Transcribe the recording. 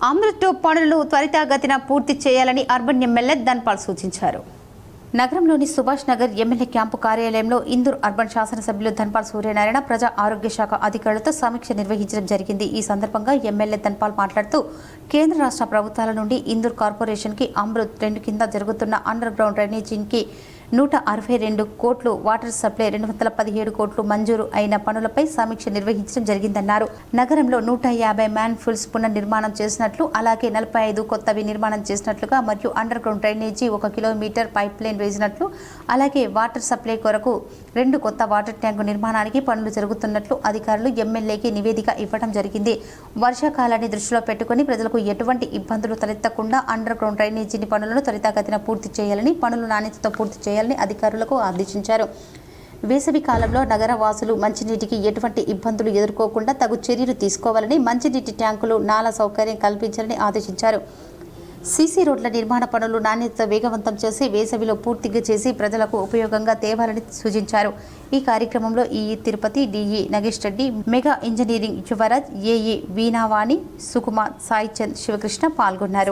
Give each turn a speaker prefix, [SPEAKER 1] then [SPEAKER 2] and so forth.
[SPEAKER 1] అమృత్ పనులను త్వరితగతిన పూర్తి చేయాలని అర్బన్ ఎమ్మెల్యే ధన్పాల్ సూచించారు. నగరంలోని సుభాష్ నగర్ ఎమ్మెల్యే క్యాంపు కార్యాలయంలో ఇందూర్ అర్బన్ శాసనసభ్యులు ధన్పాల్ సూర్యనారాయణ ప్రజా ఆరోగ్య శాఖ అధికారులతో సమీక్ష నిర్వహించడం జరిగింది. ఈ సందర్భంగా ఎమ్మెల్యే ధన్పాల్ మాట్లాడుతూ కేంద్ర రాష్ట్ర ప్రభుత్వాల నుండి ఇందూర్ కార్పొరేషన్కి అమృత్ 2 కింద జరుగుతున్న అండర్ గ్రౌండ్ డ్రైనేజీకి 162 కోట్లు, వాటర్ సప్లై 217 కోట్లు మంజూరు అయిన పనులపై సమీక్ష నిర్వహించడం జరిగిందన్నారు. నగరంలో 150 మ్యాన్ ఫుల్స్ పునర్నిర్మాణం చేసినట్లు, అలాగే 45 కొత్తవి నిర్మాణం చేసినట్లుగా మరియు underground drainage 1 kilometre pipeline వేసినట్లు, అలాగే వాటర్ సప్లై కొరకు 2 కొత్త వాటర్ ట్యాంకు నిర్మాణానికి పనులు జరుగుతున్నట్లు అధికారులు ఎమ్మెల్యేకి నివేదిక ఇవ్వడం జరిగింది. వర్షాకాలాన్ని దృష్టిలో పెట్టుకుని ప్రజలకు ఎటువంటి ఇబ్బందులు తలెత్తకుండా అండర్ గ్రౌండ్ డ్రైనేజీ పనులను త్వరితగతిన పూర్తి చేయాలని, పనులు నాణ్యతతో పూర్తి చేయాలని అధికారులకు ఆదేశించారు. వేసవి కాలంలో నగర వాసులు మంచినీటికి ఎటువంటి ఇబ్బందులు ఎదుర్కోకుండా తగు చర్యలు తీసుకోవాలని, మంచినీటి ట్యాంకులు, నాలా సౌకర్యం కల్పించాలని ఆదేశించారు. సీసీ రోడ్ల నిర్మాణ పనులు నాణ్యత వేగవంతం చేసి వేసవిలో పూర్తిగా చేసి ప్రజలకు ఉపయోగంగా తేవాలని సూచించారు. ఈ కార్యక్రమంలో EE Tirupati, DE Nagesh Reddy, Mega Engineering Yuvaraj, AE Veenavani, Sukumar, Saichand, Sivakrishna పాల్గొన్నారు.